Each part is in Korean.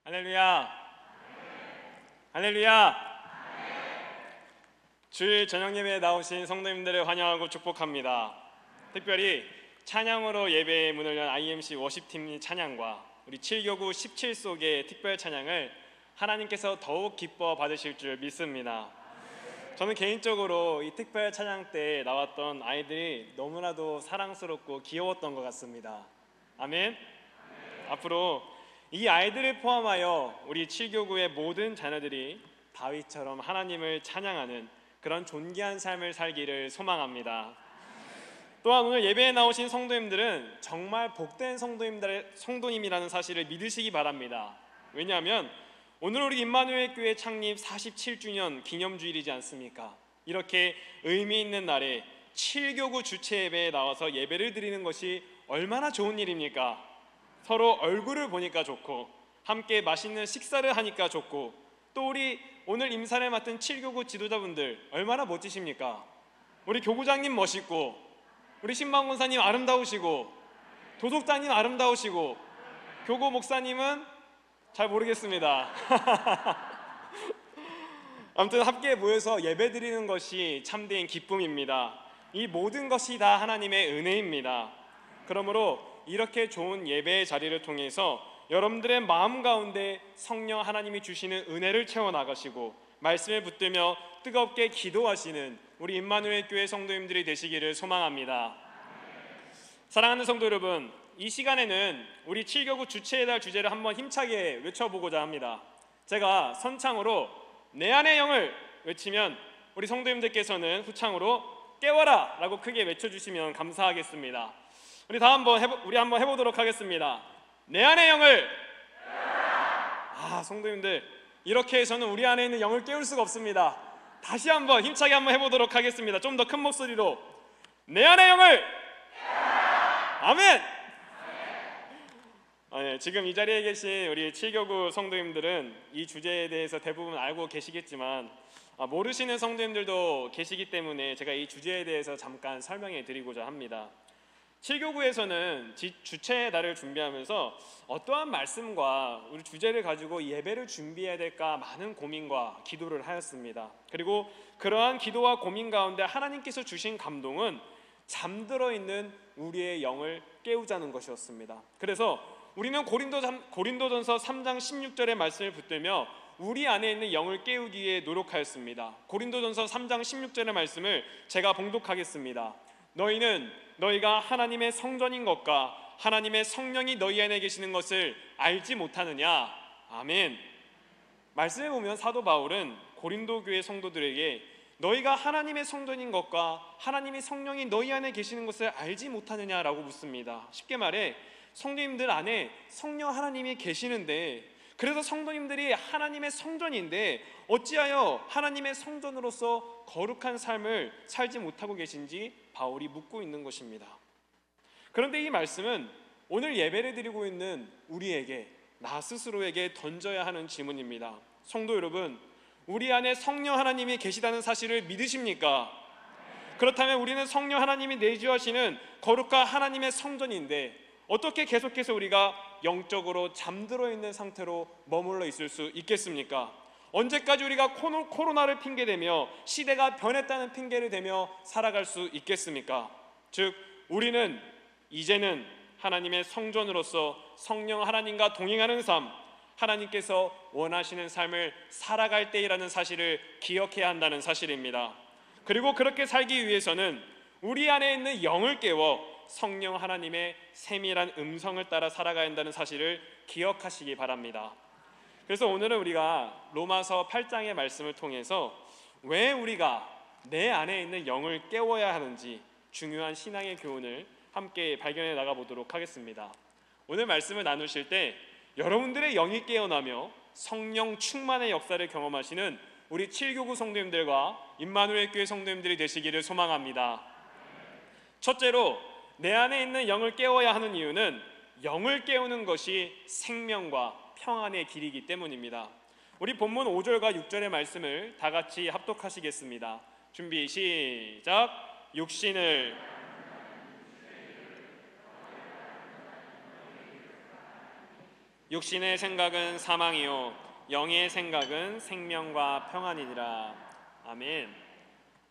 할렐루야. 할렐루야. 주일 저녁 예배에 나오신 성도님들을 환영하고 축복합니다. 특별히 찬양으로 예배의 문을 연 IMC 워십팀 찬양과 우리 7교구 17속의 특별 찬양을 하나님께서 더욱 기뻐 받으실 줄 믿습니다. 저는 개인적으로 이 특별 찬양 때 나왔던 아이들이 너무나도 사랑스럽고 귀여웠던 것 같습니다. 아멘. 앞으로 이 아이들을 포함하여 우리 7교구의 모든 자녀들이 다윗처럼 하나님을 찬양하는 그런 존귀한 삶을 살기를 소망합니다. 또한 오늘 예배에 나오신 성도님들은 정말 복된 성도님이라는 사실을 믿으시기 바랍니다. 왜냐하면 오늘 우리 임마누엘 교회 창립 47주년 기념주일이지 않습니까? 이렇게 의미 있는 날에 7교구 주체 예배에 나와서 예배를 드리는 것이 얼마나 좋은 일입니까? 서로 얼굴을 보니까 좋고 함께 맛있는 식사를 하니까 좋고 또 우리 오늘 임사를 맡은 7교구 지도자분들 얼마나 멋지십니까? 우리 교구장님 멋있고 우리 신방권사님 아름다우시고 도독자님 아름다우시고 교구 목사님은 잘 모르겠습니다. 아무튼 함께 모여서 예배 드리는 것이 참된 기쁨입니다. 이 모든 것이 다 하나님의 은혜입니다. 그러므로 이렇게 좋은 예배의 자리를 통해서 여러분들의 마음 가운데 성령 하나님이 주시는 은혜를 채워나가시고 말씀을 붙들며 뜨겁게 기도하시는 우리 임마누엘 교회 성도님들이 되시기를 소망합니다. 사랑하는 성도 여러분, 이 시간에는 우리 7교구 주체의 달 주제를 한번 힘차게 외쳐보고자 합니다. 제가 선창으로 내 안의 영을 외치면 우리 성도님들께서는 후창으로 깨워라 라고 크게 외쳐주시면 감사하겠습니다. 우리 한번 해보도록 하겠습니다. 내 안의 영을 성도님들 이렇게 해서는 우리 안에 있는 영을 깨울 수가 없습니다. 다시 한번 힘차게 한번 해보도록 하겠습니다. 좀 더 큰 목소리로 내 안의 영을 아멘. 지금 이 자리에 계신 우리 7교구 성도님들은 이 주제에 대해서 대부분 알고 계시겠지만 모르시는 성도님들도 계시기 때문에 제가 이 주제에 대해서 잠깐 설명해 드리고자 합니다. 7교구에서는 주체의 달을 준비하면서 어떠한 말씀과 우리 주제를 가지고 예배를 준비해야 될까 많은 고민과 기도를 하였습니다. 그리고 그러한 기도와 고민 가운데 하나님께서 주신 감동은 잠들어 있는 우리의 영을 깨우자는 것이었습니다. 그래서 우리는 고린도전서 3장 16절의 말씀을 붙들며 우리 안에 있는 영을 깨우기 위해 노력하였습니다. 고린도전서 3장 16절의 말씀을 제가 봉독하겠습니다. 너희가 하나님의 성전인 것과 하나님의 성령이 너희 안에 계시는 것을 알지 못하느냐? 아멘. 말씀에 보면 사도 바울은 고린도 교회 성도들에게 너희가 하나님의 성전인 것과 하나님의 성령이 너희 안에 계시는 것을 알지 못하느냐라고 묻습니다. 쉽게 말해 성도님들 안에 성령 하나님이 계시는데, 그래서 성도님들이 하나님의 성전인데 어찌하여 하나님의 성전으로서 거룩한 삶을 살지 못하고 계신지 바울이 묻고 있는 것입니다. 그런데 이 말씀은 오늘 예배를 드리고 있는 우리에게, 나 스스로에게 던져야 하는 질문입니다. 성도 여러분, 우리 안에 성령 하나님이 계시다는 사실을 믿으십니까? 그렇다면 우리는 성령 하나님이 내주하시는 거룩한 하나님의 성전인데 어떻게 계속해서 우리가 영적으로 잠들어 있는 상태로 머물러 있을 수 있겠습니까? 언제까지 우리가 코로나를 핑계대며 시대가 변했다는 핑계를 대며 살아갈 수 있겠습니까? 즉 우리는 이제는 하나님의 성전으로서 성령 하나님과 동행하는 삶, 하나님께서 원하시는 삶을 살아갈 때이라는 사실을 기억해야 한다는 사실입니다. 그리고 그렇게 살기 위해서는 우리 안에 있는 영을 깨워 성령 하나님의 세밀한 음성을 따라 살아가야 한다는 사실을 기억하시기 바랍니다. 그래서 오늘은 우리가 로마서 8장의 말씀을 통해서 왜 우리가 내 안에 있는 영을 깨워야 하는지 중요한 신앙의 교훈을 함께 발견해 나가보도록 하겠습니다. 오늘 말씀을 나누실 때 여러분들의 영이 깨어나며 성령 충만의 역사를 경험하시는 우리 7교구 성도님들과 임마누엘 교회 성도님들이 되시기를 소망합니다. 첫째로 내 안에 있는 영을 깨워야 하는 이유는 영을 깨우는 것이 생명과 평안의 길이기 때문입니다. 우리 본문 5절과 6절의 말씀을 다 같이 합독하시겠습니다. 준비 시작. 육신을 육신의 생각은 사망이요 영의 생각은 생명과 평안이니라. 아멘.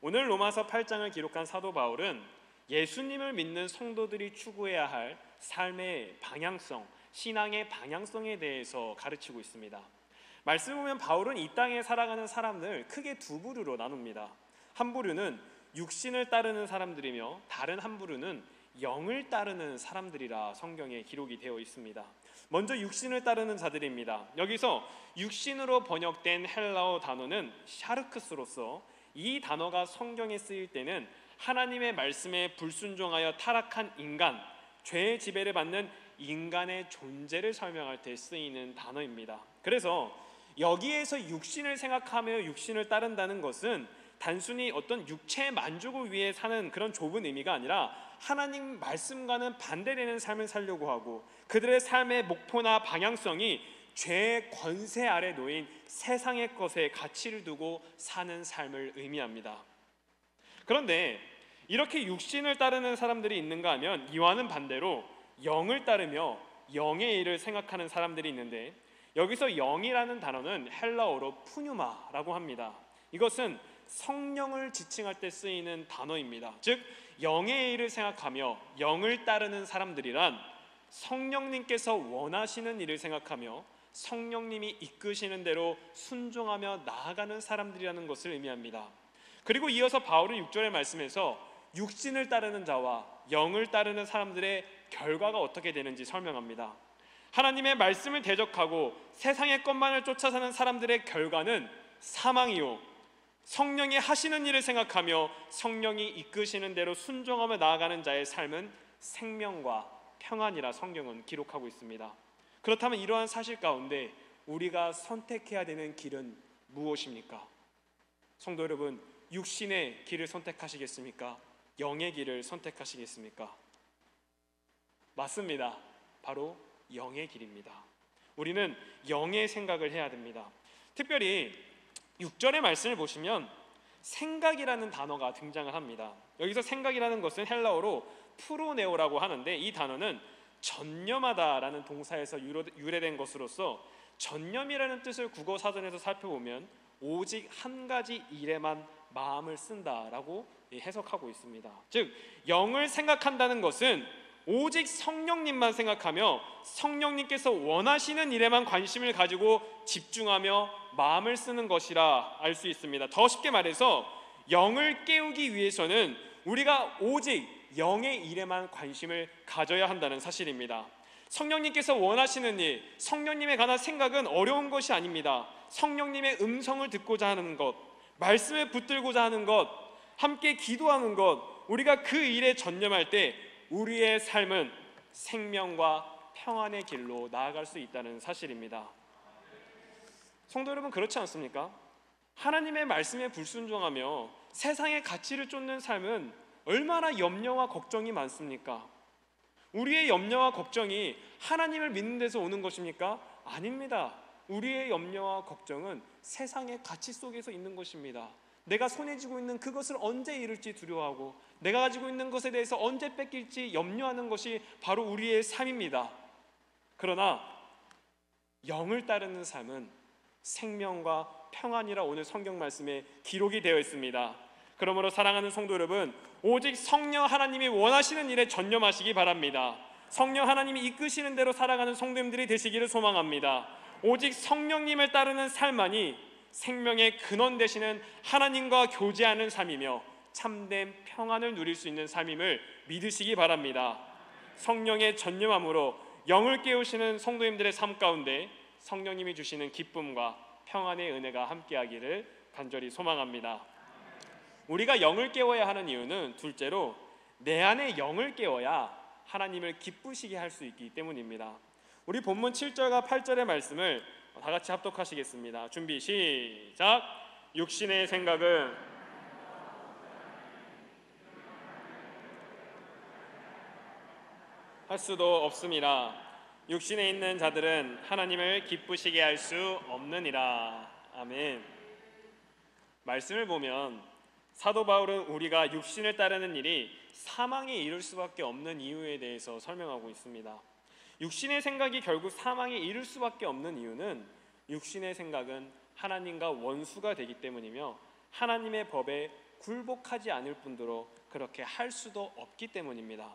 오늘 로마서 8장을 기록한 사도 바울은 예수님을 믿는 성도들이 추구해야 할 삶의 방향성, 신앙의 방향성에 대해서 가르치고 있습니다. 말씀을 보면 바울은 이 땅에 살아가는 사람들 크게 두 부류로 나눕니다. 한 부류는 육신을 따르는 사람들이며 다른 한 부류는 영을 따르는 사람들이라 성경에 기록이 되어 있습니다. 먼저 육신을 따르는 자들입니다. 여기서 육신으로 번역된 헬라어 단어는 샤르크스로서, 이 단어가 성경에 쓰일 때는 하나님의 말씀에 불순종하여 타락한 인간, 죄의 지배를 받는 인간의 존재를 설명할 때 쓰이는 단어입니다. 그래서 여기에서 육신을 생각하며 육신을 따른다는 것은 단순히 어떤 육체의 만족을 위해 사는 그런 좁은 의미가 아니라 하나님 말씀과는 반대되는 삶을 살려고 하고 그들의 삶의 목표나 방향성이 죄의 권세 아래 놓인 세상의 것에 가치를 두고 사는 삶을 의미합니다. 그런데 이렇게 육신을 따르는 사람들이 있는가 하면 이와는 반대로 영을 따르며 영의 일을 생각하는 사람들이 있는데, 여기서 영이라는 단어는 헬라어로 푸뉴마라고 합니다. 이것은 성령을 지칭할 때 쓰이는 단어입니다. 즉 영의 일을 생각하며 영을 따르는 사람들이란 성령님께서 원하시는 일을 생각하며 성령님이 이끄시는 대로 순종하며 나아가는 사람들이라는 것을 의미합니다. 그리고 이어서 바울은 6절의 말씀에서 육신을 따르는 자와 영을 따르는 사람들의 결과가 어떻게 되는지 설명합니다. 하나님의 말씀을 대적하고 세상의 것만을 쫓아 사는 사람들의 결과는 사망이요 성령이 하시는 일을 생각하며 성령이 이끄시는 대로 순종하며 나아가는 자의 삶은 생명과 평안이라 성경은 기록하고 있습니다. 그렇다면 이러한 사실 가운데 우리가 선택해야 되는 길은 무엇입니까? 성도 여러분, 육신의 길을 선택하시겠습니까? 영의 길을 선택하시겠습니까? 맞습니다. 바로 영의 길입니다. 우리는 영의 생각을 해야 됩니다. 특별히 6절의 말씀을 보시면 생각이라는 단어가 등장을 합니다. 여기서 생각이라는 것은 헬라어로 프로네오라고 하는데, 이 단어는 전념하다라는 동사에서 유래된 것으로서 전념이라는 뜻을 국어 사전에서 살펴보면 오직 한 가지 일에만 마음을 쓴다라고 해석하고 있습니다. 즉 영을 생각한다는 것은 오직 성령님만 생각하며 성령님께서 원하시는 일에만 관심을 가지고 집중하며 마음을 쓰는 것이라 알 수 있습니다. 더 쉽게 말해서 영을 깨우기 위해서는 우리가 오직 영의 일에만 관심을 가져야 한다는 사실입니다. 성령님께서 원하시는 일, 성령님에 관한 생각은 어려운 것이 아닙니다. 성령님의 음성을 듣고자 하는 것, 말씀을 붙들고자 하는 것, 함께 기도하는 것, 우리가 그 일에 전념할 때 우리의 삶은 생명과 평안의 길로 나아갈 수 있다는 사실입니다. 성도 여러분, 그렇지 않습니까? 하나님의 말씀에 불순종하며 세상의 가치를 쫓는 삶은 얼마나 염려와 걱정이 많습니까? 우리의 염려와 걱정이 하나님을 믿는 데서 오는 것입니까? 아닙니다. 우리의 염려와 걱정은 세상의 가치 속에서 있는 것입니다. 내가 손에 쥐고 있는 그것을 언제 잃을지 두려워하고 내가 가지고 있는 것에 대해서 언제 뺏길지 염려하는 것이 바로 우리의 삶입니다. 그러나 영을 따르는 삶은 생명과 평안이라 오늘 성경 말씀에 기록이 되어 있습니다. 그러므로 사랑하는 성도 여러분, 오직 성령 하나님이 원하시는 일에 전념하시기 바랍니다. 성령 하나님이 이끄시는 대로 살아가는 성도님들이 되시기를 소망합니다. 오직 성령님을 따르는 삶만이 생명의 근원 되시는 하나님과 교제하는 삶이며 참된 평안을 누릴 수 있는 삶임을 믿으시기 바랍니다. 성령의 전념함으로 영을 깨우시는 성도님들의 삶 가운데 성령님이 주시는 기쁨과 평안의 은혜가 함께하기를 간절히 소망합니다. 우리가 영을 깨워야 하는 이유는 둘째로 내 안에 영을 깨워야 하나님을 기쁘시게 할 수 있기 때문입니다. 우리 본문 7절과 8절의 말씀을 다 같이 합독하시겠습니다. 준비 시작. 육신의 생각은 할 수도 없음이라. 육신에 있는 자들은 하나님을 기쁘시게 할 수 없느니라. 아멘. 말씀을 보면 사도 바울은 우리가 육신을 따르는 일이 사망에 이를 수밖에 없는 이유에 대해서 설명하고 있습니다. 육신의 생각이 결국 사망에 이를 수밖에 없는 이유는 육신의 생각은 하나님과 원수가 되기 때문이며 하나님의 법에 굴복하지 않을 뿐더러 그렇게 할 수도 없기 때문입니다.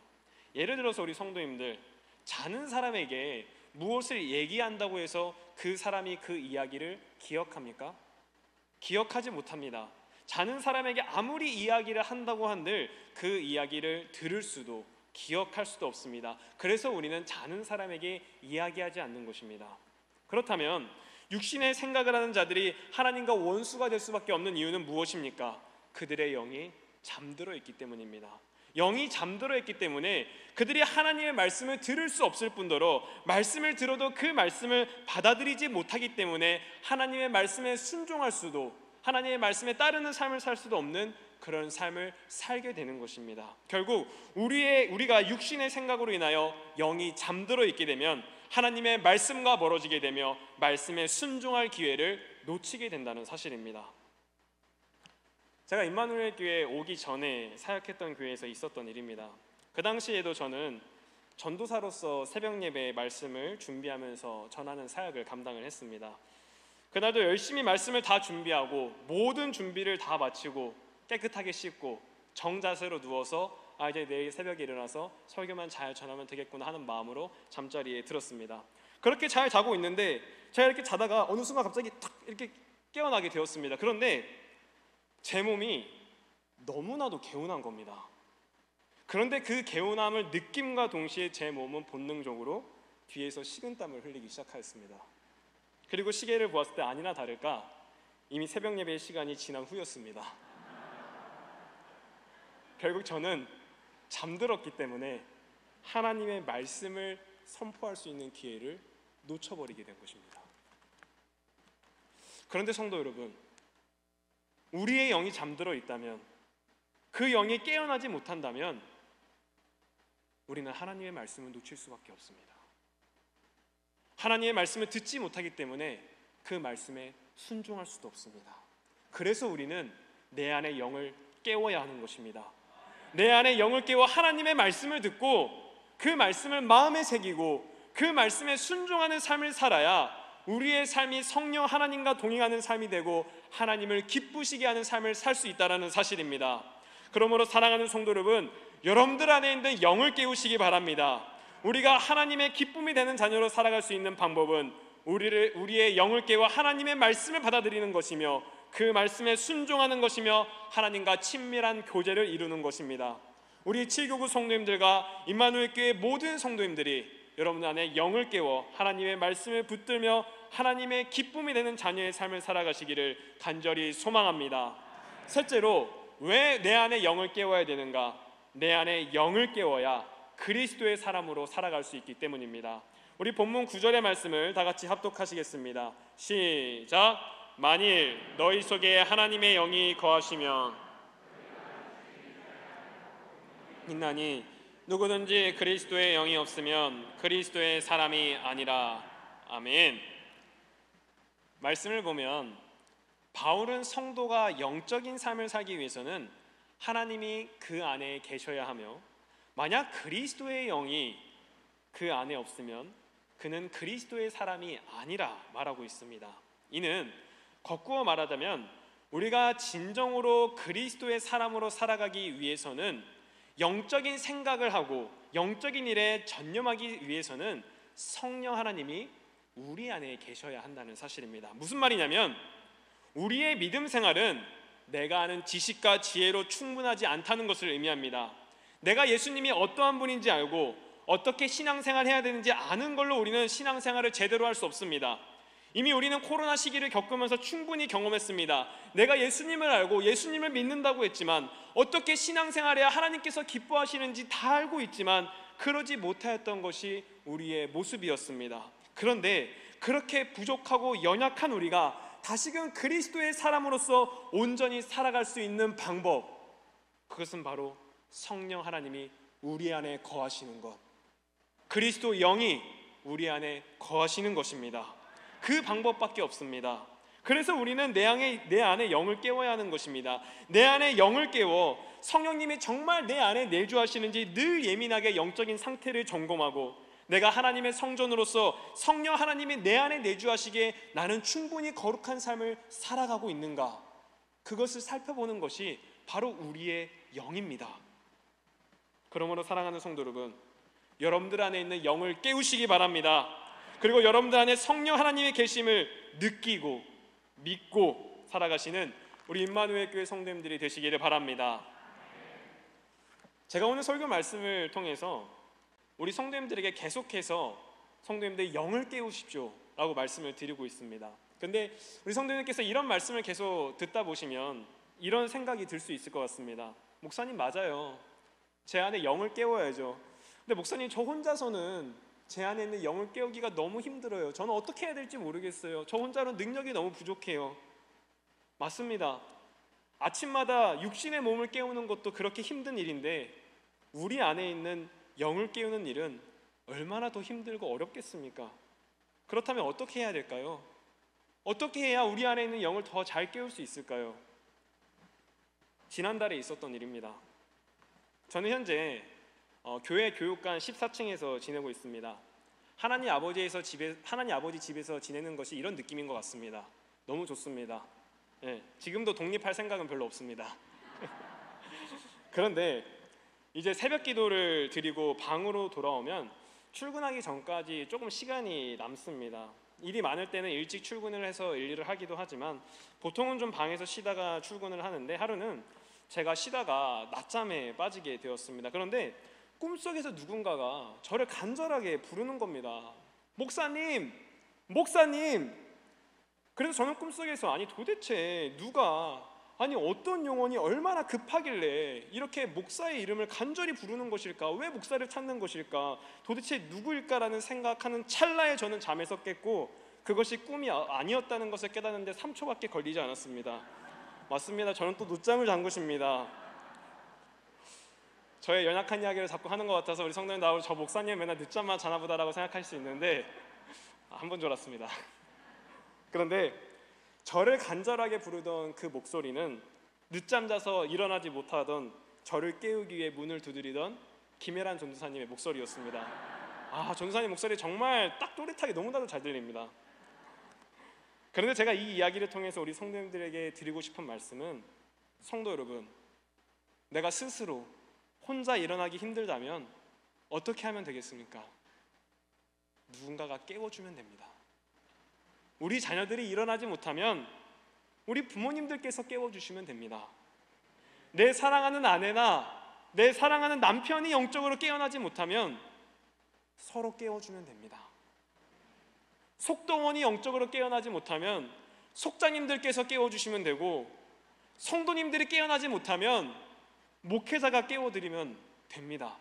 예를 들어서 우리 성도님들, 자는 사람에게 무엇을 얘기한다고 해서 그 사람이 그 이야기를 기억합니까? 기억하지 못합니다. 자는 사람에게 아무리 이야기를 한다고 한들 그 이야기를 들을 수도 기억할 수도 없습니다. 그래서 우리는 자는 사람에게 이야기하지 않는 것입니다. 그렇다면 육신의 생각을 하는 자들이 하나님과 원수가 될 수밖에 없는 이유는 무엇입니까? 그들의 영이 잠들어 있기 때문입니다. 영이 잠들어 있기 때문에 그들이 하나님의 말씀을 들을 수 없을 뿐더러 말씀을 들어도 그 말씀을 받아들이지 못하기 때문에 하나님의 말씀에 순종할 수도, 하나님의 말씀에 따르는 삶을 살 수도 없는 그런 삶을 살게 되는 것입니다. 결국 우리가 육신의 생각으로 인하여 영이 잠들어 있게 되면 하나님의 말씀과 멀어지게 되며 말씀에 순종할 기회를 놓치게 된다는 사실입니다. 제가 임마누엘 교회에 오기 전에 사역했던 교회에서 있었던 일입니다. 그 당시에도 저는 전도사로서 새벽 예배 말씀을 준비하면서 전하는 사역을 감당을 했습니다. 그날도 열심히 말씀을 다 준비하고 모든 준비를 다 마치고 깨끗하게 씻고 정자세로 누워서 이제 내일 새벽에 일어나서 설교만 잘 전하면 되겠구나 하는 마음으로 잠자리에 들었습니다. 그렇게 잘 자고 있는데 제가 이렇게 자다가 어느 순간 갑자기 탁 이렇게 깨어나게 되었습니다. 그런데 제 몸이 너무나도 개운한 겁니다. 그런데 그 개운함을 느낌과 동시에 제 몸은 본능적으로 뒤에서 식은땀을 흘리기 시작하였습니다. 그리고 시계를 보았을 때 아니나 다를까 이미 새벽 예배의 시간이 지난 후였습니다. 결국 저는 잠들었기 때문에 하나님의 말씀을 선포할 수 있는 기회를 놓쳐버리게 된 것입니다. 그런데 성도 여러분, 우리의 영이 잠들어 있다면, 그 영이 깨어나지 못한다면 우리는 하나님의 말씀을 놓칠 수밖에 없습니다. 하나님의 말씀을 듣지 못하기 때문에 그 말씀에 순종할 수도 없습니다. 그래서 우리는 내 안의 영을 깨워야 하는 것입니다. 내 안에 영을 깨워 하나님의 말씀을 듣고 그 말씀을 마음에 새기고 그 말씀에 순종하는 삶을 살아야 우리의 삶이 성령 하나님과 동행하는 삶이 되고 하나님을 기쁘시게 하는 삶을 살 수 있다는 사실입니다. 그러므로 사랑하는 성도 여러분, 여러분들 안에 있는 영을 깨우시기 바랍니다. 우리가 하나님의 기쁨이 되는 자녀로 살아갈 수 있는 방법은 우리의 영을 깨워 하나님의 말씀을 받아들이는 것이며 그 말씀에 순종하는 것이며 하나님과 친밀한 교제를 이루는 것입니다. 우리 7교구 성도님들과 임마누엘 교회 모든 성도님들이 여러분 안에 영을 깨워 하나님의 말씀을 붙들며 하나님의 기쁨이 되는 자녀의 삶을 살아가시기를 간절히 소망합니다. 셋째로, 왜 내 안에 영을 깨워야 되는가? 내 안에 영을 깨워야 그리스도의 사람으로 살아갈 수 있기 때문입니다. 우리 본문 9절의 말씀을 다 같이 합독하시겠습니다. 시작. 만일 너희 속에 하나님의 영이 거하시면 있나니 누구든지 그리스도의 영이 없으면 그리스도의 사람이 아니라. 아멘. 말씀을 보면 바울은 성도가 영적인 삶을 살기 위해서는 하나님이 그 안에 계셔야 하며 만약 그리스도의 영이 그 안에 없으면 그는 그리스도의 사람이 아니라 말하고 있습니다. 이는 거꾸로 말하자면 우리가 진정으로 그리스도의 사람으로 살아가기 위해서는 영적인 생각을 하고 영적인 일에 전념하기 위해서는 성령 하나님이 우리 안에 계셔야 한다는 사실입니다. 무슨 말이냐면 우리의 믿음 생활은 내가 아는 지식과 지혜로 충분하지 않다는 것을 의미합니다. 내가 예수님이 어떠한 분인지 알고 어떻게 신앙생활을 해야 되는지 아는 걸로 우리는 신앙생활을 제대로 할 수 없습니다. 이미 우리는 코로나 시기를 겪으면서 충분히 경험했습니다. 내가 예수님을 알고 예수님을 믿는다고 했지만 어떻게 신앙생활해야 하나님께서 기뻐하시는지 다 알고 있지만 그러지 못하였던 것이 우리의 모습이었습니다. 그런데 그렇게 부족하고 연약한 우리가 다시금 그리스도의 사람으로서 온전히 살아갈 수 있는 방법, 그것은 바로 성령 하나님이 우리 안에 거하시는 것, 그리스도 영이 우리 안에 거하시는 것입니다. 그 방법밖에 없습니다. 그래서 우리는 내 안에 영을 깨워야 하는 것입니다. 내 안에 영을 깨워 성령님이 정말 내 안에 내주하시는지 늘 예민하게 영적인 상태를 점검하고 내가 하나님의 성전으로서 성령 하나님이 내 안에 내주하시기에 나는 충분히 거룩한 삶을 살아가고 있는가? 그것을 살펴보는 것이 바로 우리의 영입니다. 그러므로 사랑하는 성도 여러분, 여러분들 안에 있는 영을 깨우시기 바랍니다. 그리고 여러분들 안에 성령 하나님의 계심을 느끼고 믿고 살아가시는 우리 임마누엘 교회 성도님들이 되시기를 바랍니다. 제가 오늘 설교 말씀을 통해서 우리 성도님들에게 계속해서 성도님들의 영을 깨우십시오 라고 말씀을 드리고 있습니다. 근데 우리 성도님께서 이런 말씀을 계속 듣다 보시면 이런 생각이 들 수 있을 것 같습니다. 목사님, 맞아요. 제 안에 영을 깨워야죠. 근데 목사님, 저 혼자서는 제 안에 있는 영을 깨우기가 너무 힘들어요. 저는 어떻게 해야 될지 모르겠어요. 저 혼자로 능력이 너무 부족해요. 맞습니다. 아침마다 육신의 몸을 깨우는 것도 그렇게 힘든 일인데 우리 안에 있는 영을 깨우는 일은 얼마나 더 힘들고 어렵겠습니까? 그렇다면 어떻게 해야 될까요? 어떻게 해야 우리 안에 있는 영을 더 잘 깨울 수 있을까요? 지난달에 있었던 일입니다. 저는 현재 교회 교육관 14층에서 지내고 있습니다. 하나님 아버지 집에서 지내는 것이 이런 느낌인 것 같습니다. 너무 좋습니다. 지금도 독립할 생각은 별로 없습니다. 그런데 이제 새벽 기도를 드리고 방으로 돌아오면 출근하기 전까지 조금 시간이 남습니다. 일이 많을 때는 일찍 출근을 해서 일을 하기도 하지만 보통은 좀 방에서 쉬다가 출근을 하는데 하루는 제가 쉬다가 낮잠에 빠지게 되었습니다. 그런데 꿈속에서 누군가가 저를 간절하게 부르는 겁니다. 목사님! 목사님! 그래서 저는 꿈속에서 아니 도대체 누가, 아니 어떤 영혼이 얼마나 급하길래 이렇게 목사의 이름을 간절히 부르는 것일까? 왜 목사를 찾는 것일까? 도대체 누구일까라는 생각하는 찰나에 저는 잠에서 깼고 그것이 꿈이 아니었다는 것을 깨닫는데 3초밖에 걸리지 않았습니다. 맞습니다. 저는 또 늦잠을 잔 것입니다. 저의 연약한 이야기를 자꾸 하는 것 같아서 우리 성도님 나오고 저 목사님 맨날 늦잠만 자나 보다라고 생각할 수 있는데 한 번 졸았습니다. 그런데 저를 간절하게 부르던 그 목소리는 늦잠 자서 일어나지 못하던 저를 깨우기 위해 문을 두드리던 김혜란 전도사님의 목소리였습니다. 전도사님 목소리 정말 딱 또렷하게 너무나도 잘 들립니다. 그런데 제가 이 이야기를 통해서 우리 성도님들에게 드리고 싶은 말씀은, 성도 여러분, 내가 스스로 혼자 일어나기 힘들다면 어떻게 하면 되겠습니까? 누군가가 깨워주면 됩니다. 우리 자녀들이 일어나지 못하면 우리 부모님들께서 깨워주시면 됩니다. 내 사랑하는 아내나 내 사랑하는 남편이 영적으로 깨어나지 못하면 서로 깨워주면 됩니다. 속동원이 영적으로 깨어나지 못하면 속장님들께서 깨워주시면 되고, 성도님들이 깨어나지 못하면 목회자가 깨워드리면 됩니다.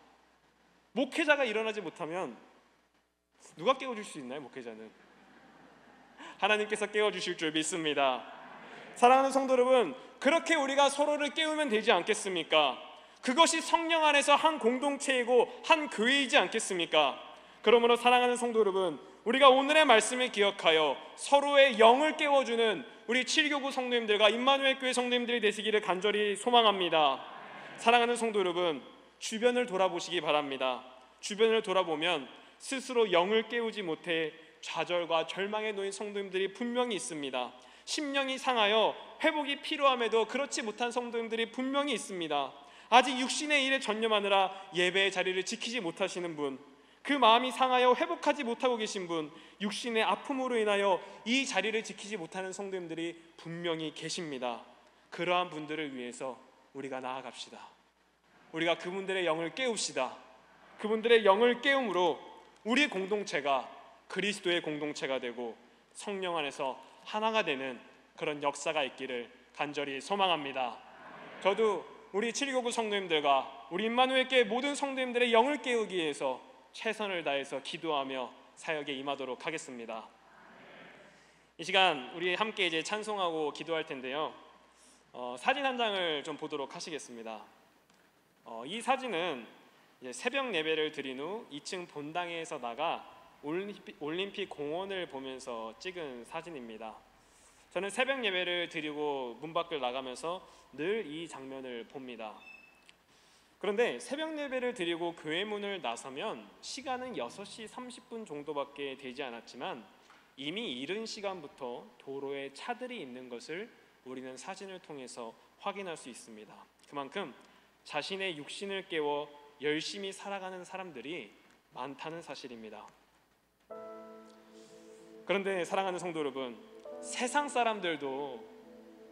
목회자가 일어나지 못하면 누가 깨워줄 수 있나요? 목회자는 하나님께서 깨워주실 줄 믿습니다. 사랑하는 성도 여러분, 그렇게 우리가 서로를 깨우면 되지 않겠습니까? 그것이 성령 안에서 한 공동체이고 한 교회이지 않겠습니까? 그러므로 사랑하는 성도 여러분, 우리가 오늘의 말씀을 기억하여 서로의 영을 깨워주는 우리 7교구 성도님들과 임마누엘 교회 성도님들이 되시기를 간절히 소망합니다. 사랑하는 성도 여러분, 주변을 돌아보시기 바랍니다. 주변을 돌아보면 스스로 영을 깨우지 못해 좌절과 절망에 놓인 성도님들이 분명히 있습니다. 심령이 상하여 회복이 필요함에도 그렇지 못한 성도님들이 분명히 있습니다. 아직 육신의 일에 전념하느라 예배의 자리를 지키지 못하시는 분, 그 마음이 상하여 회복하지 못하고 계신 분, 육신의 아픔으로 인하여 이 자리를 지키지 못하는 성도님들이 분명히 계십니다. 그러한 분들을 위해서 우리가 나아갑시다. 우리가 그분들의 영을 깨웁시다. 그분들의 영을 깨움으로 우리 공동체가 그리스도의 공동체가 되고 성령 안에서 하나가 되는 그런 역사가 있기를 간절히 소망합니다. 저도 우리 7교구 성도님들과 우리 임마누엘 교회 모든 성도님들의 영을 깨우기 위해서 최선을 다해서 기도하며 사역에 임하도록 하겠습니다. 이 시간 우리 함께 이제 찬송하고 기도할 텐데요. 사진 한 장을 좀 보도록 하시겠습니다. 이 사진은 이제 새벽 예배를 드린 후 2층 본당에서 나가 올림픽 공원을 보면서 찍은 사진입니다. 저는 새벽 예배를 드리고 문 밖을 나가면서 늘 이 장면을 봅니다. 그런데 새벽 예배를 드리고 교회 문을 나서면 시간은 6시 30분 정도밖에 되지 않았지만 이미 이른 시간부터 도로에 차들이 있는 것을 우리는 사진을 통해서 확인할 수 있습니다. 그만큼 자신의 육신을 깨워 열심히 살아가는 사람들이 많다는 사실입니다. 그런데 사랑하는 성도 여러분, 세상 사람들도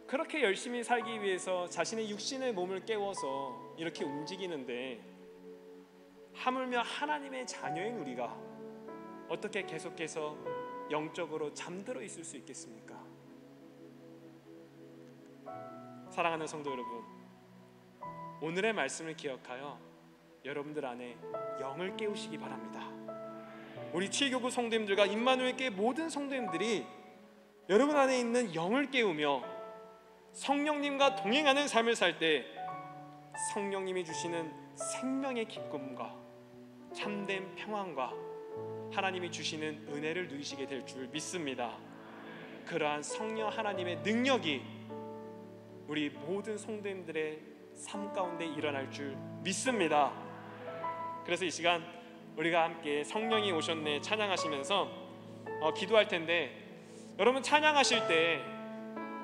그렇게 열심히 살기 위해서 자신의 육신의 몸을 깨워서 이렇게 움직이는데 하물며 하나님의 자녀인 우리가 어떻게 계속해서 영적으로 잠들어 있을 수 있겠습니까? 사랑하는 성도 여러분, 오늘의 말씀을 기억하여 여러분들 안에 영을 깨우시기 바랍니다. 우리 7교구 성도님들과 임마누엘교회 모든 성도님들이 여러분 안에 있는 영을 깨우며 성령님과 동행하는 삶을 살 때 성령님이 주시는 생명의 기쁨과 참된 평안과 하나님이 주시는 은혜를 누리시게 될 줄 믿습니다. 그러한 성령 하나님의 능력이 우리 모든 성도님들의 삶 가운데 일어날 줄 믿습니다. 그래서 이 시간 우리가 함께 성령이 오셨네 찬양하시면서 기도할 텐데, 여러분 찬양하실 때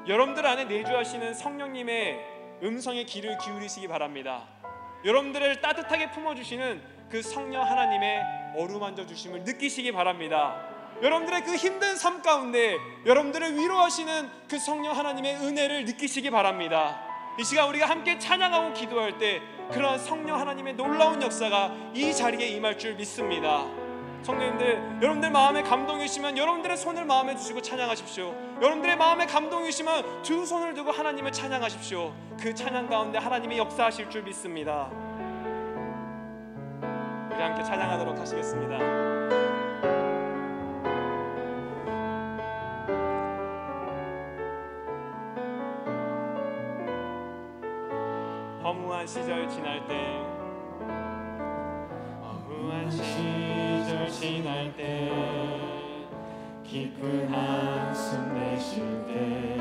여러분들 안에 내주하시는 성령님의 음성에 귀를 기울이시기 바랍니다. 여러분들을 따뜻하게 품어주시는 그 성령 하나님의 어루만져 주심을 느끼시기 바랍니다. 여러분들의 그 힘든 삶 가운데 여러분들을 위로하시는 그 성령 하나님의 은혜를 느끼시기 바랍니다. 이 시간 우리가 함께 찬양하고 기도할 때 그러한 성령 하나님의 놀라운 역사가 이 자리에 임할 줄 믿습니다. 성도님들, 여러분들 마음에 감동이 있으면 여러분들의 손을 마음에 두시고 찬양하십시오. 여러분들의 마음에 감동이 있으면 두 손을 두고 하나님을 찬양하십시오. 그 찬양 가운데 하나님이 역사하실 줄 믿습니다. 우리 함께 찬양하도록 하시겠습니다. 허무한 시절 지날 때, 허무한 시절 지날 때, 깊은 한숨 내쉴 때,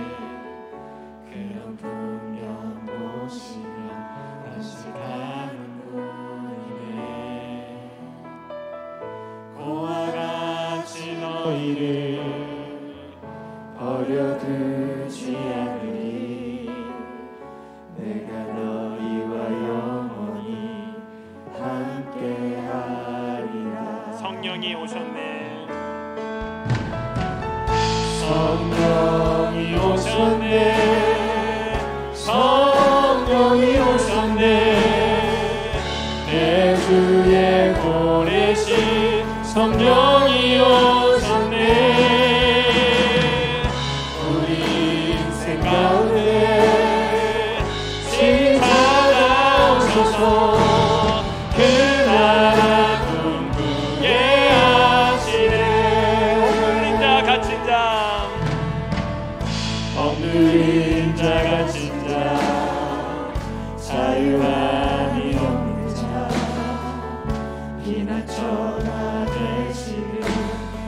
그런 분명 보시면 다시 가는 분이네. 고와 같이 너희를 버려두지 않으리. 내가 너희와 영원히 함께하리라. 성령이 오셨네. 성령이 오셨네. 성령이 오셨네. 내 주의 보내신 성령이 오셨네. 우리 인생 가운데 친히 찾아오셔서 그 나라 꿈꾸게 하시네. 오늘인 자 갇힌 자, 억눌린 자 갇힌 자, 자유함이 없는 자, 비난처나 되시는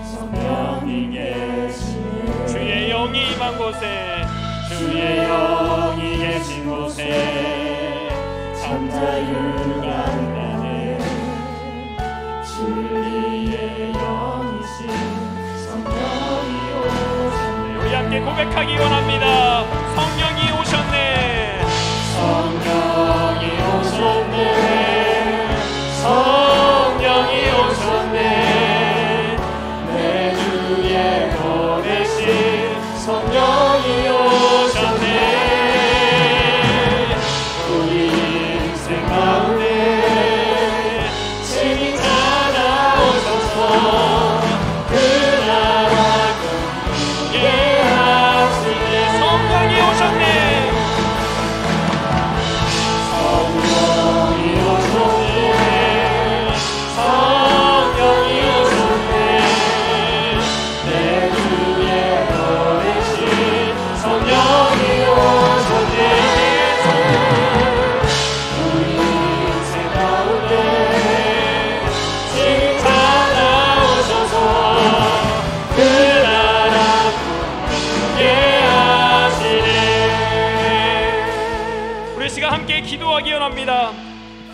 성령이 계시네. 주의 영이 임한 곳에, 주의 영이 계신 곳에 참자유가 나네. 진리의 영이신 성령이 오셨네. 우리 함께 고백하기 원합니다. 성령이 오셨네. 성령이 오셨네. 성령이 오셨네. 내 주에 보내신 성령이 오셨네. 우리 인생 가운데 친히 찾아오셔서 그 나라 꿈꾸게 하시네. 성령이 오셨네. 성령이 오셨네. 성령이 오셨네. 내 주에 보내신 성령이 오셨네. 우리 인생 가운데 친히 찾아오셔서 그 나라 꿈꾸게 하시네. 우리 시간 함께 기도하기 원합니다.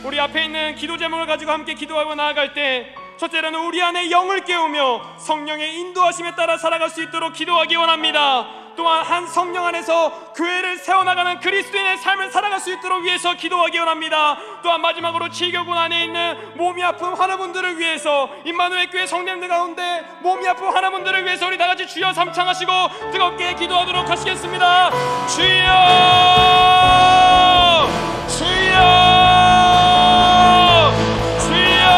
우리 앞에 있는 기도 제목을 가지고 함께 기도하고 나아갈 때, 첫째로는 우리 안에 영을 깨우며 성령의 인도하심에 따라 살아갈 수 있도록 기도하기 원합니다. 또한 한 성령 안에서 교회를 세워나가는 그리스도인의 삶을 살아갈 수 있도록 위해서 기도하기 원합니다. 또한 마지막으로 치교군 안에 있는 몸이 아픈 환우분들을 위해서, 임마누엘 교회 성도님들 가운데 몸이 아픈 환우분들을 위해서 우리 다같이 주여 삼창하시고 뜨겁게 기도하도록 하시겠습니다. 주여, 주여, 주여.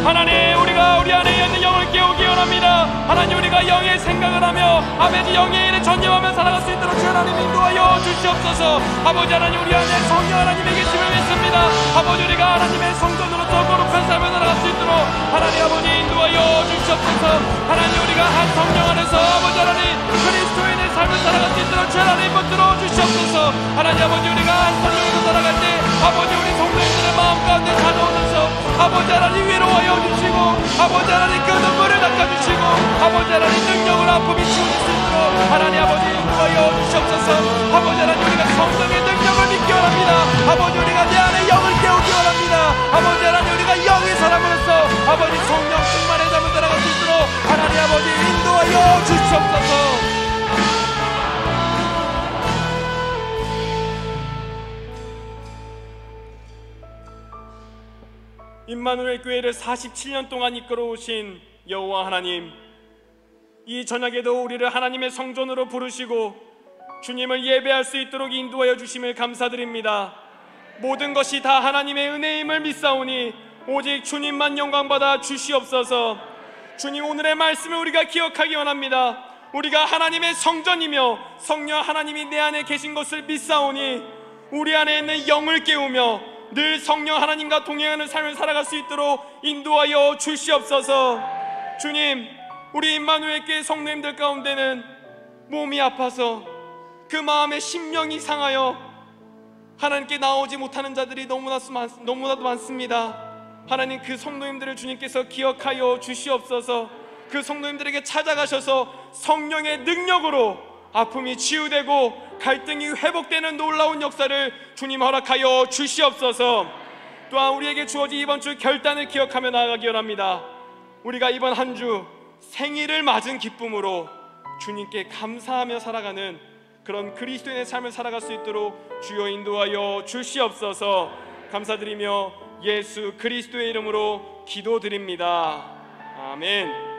하나님, 우리가 우리 안에 있는 영을 깨우기 원합니다. 하나님, 우리가 영의 생각을 하며 아버지 영의 일에 전념하며 살아갈 수 있도록 주 하나님 인도하여 주시옵소서. 아버지 하나님, 우리 안에 성령 하나님의 계심을 믿습니다. 아버지, 우리가 하나님의 성전으로 더 거룩한 삶을 살아갈 수 있도록 하나님 아버지 인도하여 주시옵소서. 하나님, 우리가 한 성령 안에서 아버지 하나님 그리스도인의 삶을 살아갈 수 있도록 주 하나님 붙들어 주시옵소서. 하나님 아버지, 우리가 한 성령으로 살아갈 때 아버지 우리 성도님들의 마음 가운데 찾아오셔서 아버지 하나님 위로하여 주시고, 아버지 하나님 그 눈물을 닦아주시고, 아버지 하나님 능력을 아픔이 치우실 수 있도록 하나님 아버지 인도하여 주시옵소서. 아버지 하나님, 우리가 성령의 능력을 믿기 원합니다. 아버지, 우리가 내 안에 영을 깨우기 원합니다. 아버지 하나님, 우리가 영의 사람으로서 아버지 성령 충만의 삶을 살아갈 수 있도록 하나님 아버지 인도하여 주시옵소서. 임마누엘 교회를 47년 동안 이끌어오신 여호와 하나님, 이 저녁에도 우리를 하나님의 성전으로 부르시고 주님을 예배할 수 있도록 인도하여 주심을 감사드립니다. 모든 것이 다 하나님의 은혜임을 믿사오니 오직 주님만 영광받아 주시옵소서. 주님, 오늘의 말씀을 우리가 기억하기 원합니다. 우리가 하나님의 성전이며 성령 하나님이 내 안에 계신 것을 믿사오니 우리 안에 있는 영을 깨우며 늘 성령 하나님과 동행하는 삶을 살아갈 수 있도록 인도하여 주시옵소서. 주님, 우리 임마누엘 교회 성도님들 가운데는 몸이 아파서 그 마음에 심령이 상하여 하나님께 나오지 못하는 자들이 너무나도 많습니다. 하나님, 그 성도님들을 주님께서 기억하여 주시옵소서. 그 성도님들에게 찾아가셔서 성령의 능력으로 아픔이 치유되고 갈등이 회복되는 놀라운 역사를 주님 허락하여 주시옵소서. 또한 우리에게 주어진 이번 주 결단을 기억하며 나아가기 원합니다. 우리가 이번 한 주 생일을 맞은 기쁨으로 주님께 감사하며 살아가는 그런 그리스도인의 삶을 살아갈 수 있도록 주여 인도하여 주시옵소서. 감사드리며 예수 그리스도의 이름으로 기도드립니다. 아멘.